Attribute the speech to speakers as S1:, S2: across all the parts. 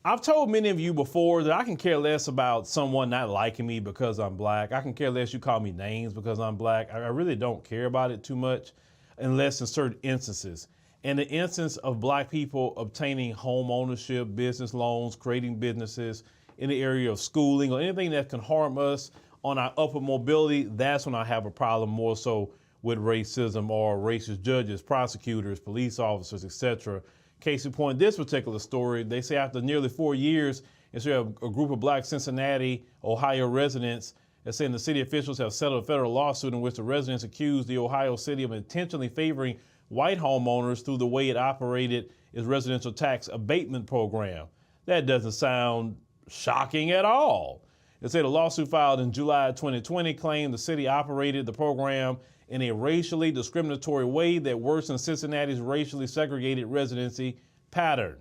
S1: I've told many of you before that I can care less about someone not liking me because I'm black. I can care less you call me names because I'm black. I really don't care about it too much unless in certain instances. In the instance of black people obtaining home ownership, business loans, creating businesses in the area of schooling or anything that can harm us on our upward mobility, that's when I have a problem more so with racism or racist judges, prosecutors, police officers, etc. Case in point, this particular story, they say after nearly 4 years, it's a group of black Cincinnati, Ohio residents that saying the city officials have settled a federal lawsuit in which the residents accused the Ohio city of intentionally favoring white homeowners through the way it operated its residential tax abatement program. That doesn't sound shocking at all. They say the lawsuit filed in July 2020 claimed the city operated the program in a racially discriminatory way that worsened Cincinnati's racially segregated residency pattern.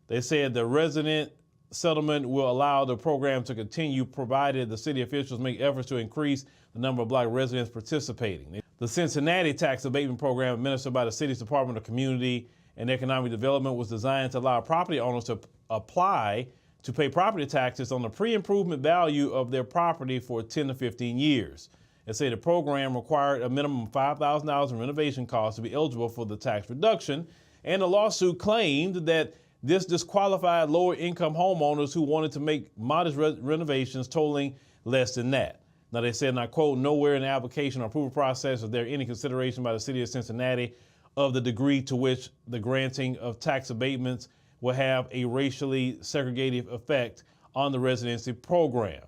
S1: They said the resident settlement will allow the program to continue provided the city officials make efforts to increase the number of black residents participating. The Cincinnati tax abatement program administered by the city's Department of Community and Economic Development was designed to allow property owners to apply to pay property taxes on the pre-improvement value of their property for 10 to 15 years. They say the program required a minimum of $5,000 in renovation costs to be eligible for the tax reduction, and the lawsuit claimed that this disqualified lower income homeowners who wanted to make modest renovations totaling less than that. Now they said, and I quote, nowhere in the application or approval process is there any consideration by the city of Cincinnati of the degree to which the granting of tax abatements will have a racially segregated effect on the residency program.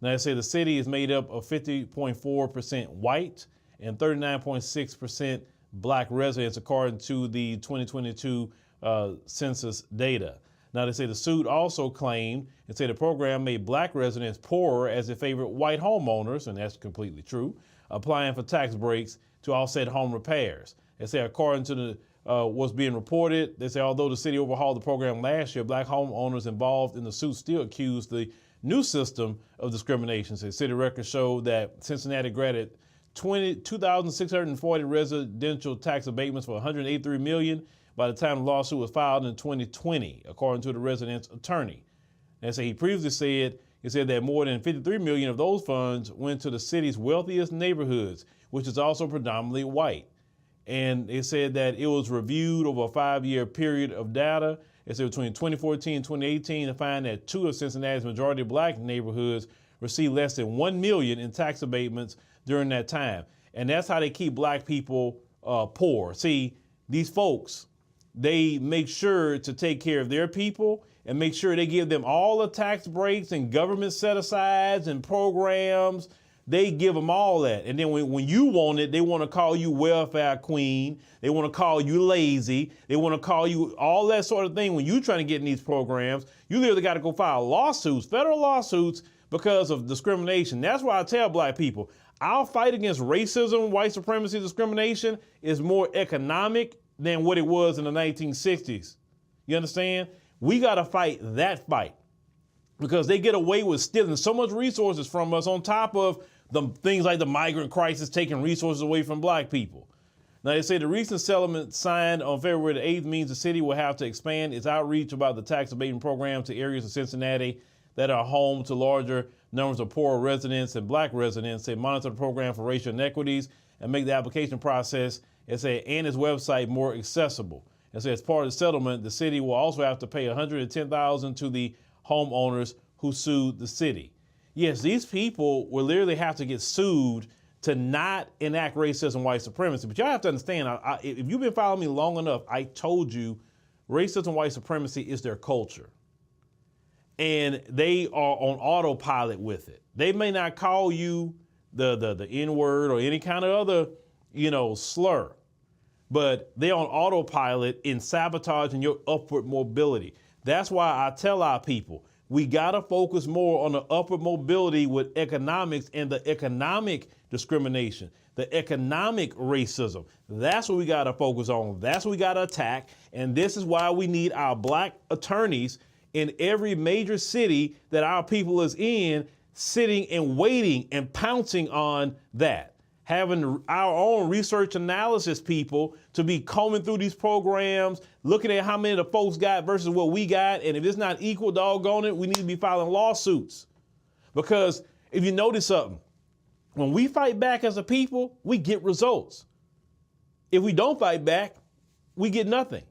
S1: Now they say the city is made up of 50.4% white and 39.6% black residents according to the 2022 census data. Now they say the suit also claimed and say the program made black residents poorer as it favored white homeowners, and that's completely true, applying for tax breaks to offset home repairs. They say according to the what's being reported, they say although the city overhauled the program last year, black homeowners involved in the suit still accuse the new system of discrimination. So city records show that Cincinnati granted 2,640 residential tax abatements for $183 million by the time the lawsuit was filed in 2020, according to the resident's attorney. They say he previously said that more than $53 million of those funds went to the city's wealthiest neighborhoods, which is also predominantly white. And they said that it was reviewed over a 5-year period of data. It said between 2014 and 2018 to find that 2 of Cincinnati's majority black neighborhoods received less than $1 million in tax abatements during that time. And that's how they keep black people poor. See, these folks, they make sure to take care of their people and make sure they give them all the tax breaks and government set-asides and programs. They give them all that. And then when you want it, they want to call you welfare queen. They want to call you lazy. They want to call you all that sort of thing. When you're trying to get in these programs, you literally got to go file lawsuits, federal lawsuits, because of discrimination. That's why I tell black people, our fight against racism, white supremacy, discrimination is more economic than what it was in the 1960s. You understand? We got to fight that fight because they get away with stealing so much resources from us on top of the things like the migrant crisis taking resources away from black people. Now they say the recent settlement signed on February the 8th means the city will have to expand its outreach about the tax abatement program to areas of Cincinnati that are home to larger numbers of poor residents and black residents. They monitor the program for racial inequities and make the application process and its website more accessible. And so as part of the settlement, the city will also have to pay $110,000 to the homeowners who sued the city. Yes, these people will literally have to get sued to not enact racism, white supremacy. But y'all have to understand, if you've been following me long enough, I told you racism, white supremacy is their culture. And they are on autopilot with it. They may not call you the N-word or any kind of other, slur, but they're on autopilot in sabotaging your upward mobility. That's why I tell our people, we got to focus more on the upward mobility with economics and the economic discrimination, the economic racism. That's what we got to focus on. That's what we got to attack. And this is why we need our black attorneys in every major city that our people is in, sitting and waiting and pouncing on that. having our own research analysis people to be combing through these programs, looking at how many of the folks got versus what we got. And if it's not equal, doggone it, we need to be filing lawsuits. Because if you notice something, when we fight back as a people, we get results. If we don't fight back, we get nothing.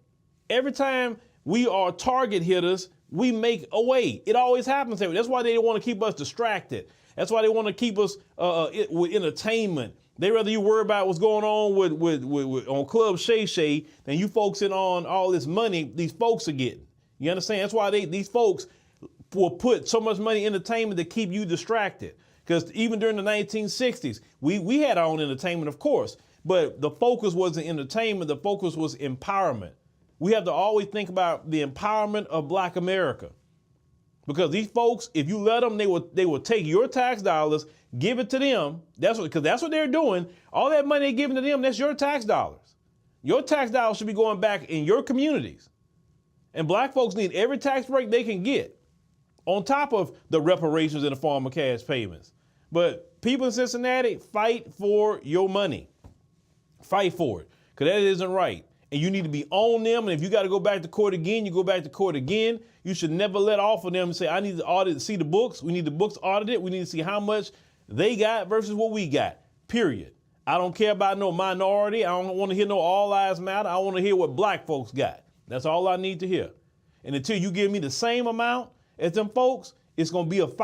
S1: Every time we are target hitters, we make a way. It always happens that way. That's why they want to keep us distracted. That's why they want to keep us with entertainment. They rather you worry about what's going on with on Club Shay Shay than you focusing on all this money these folks are getting. You understand? That's why these folks will put so much money in entertainment to keep you distracted. Because even during the 1960s, we had our own entertainment, of course, but the focus wasn't entertainment. The focus was empowerment. We have to always think about the empowerment of Black America. Because these folks, if you let them, they will take your tax dollars, give it to them. Because that's what they're doing. All that money they're giving to them, that's your tax dollars. Your tax dollars should be going back in your communities. And Black folks need every tax break they can get, on top of the reparations in the form of cash payments. But people in Cincinnati, fight for your money. Fight for it, because that isn't right. And you need to be on them. And if you got to go back to court again, you go back to court again. You should never let off of them and say, I need to audit, see the books. We need the books audited. We need to see how much they got versus what we got, period. I don't care about no minority. I don't want to hear no all lives matter. I want to hear what Black folks got. That's all I need to hear. And until you give me the same amount as them folks, it's going to be a fight.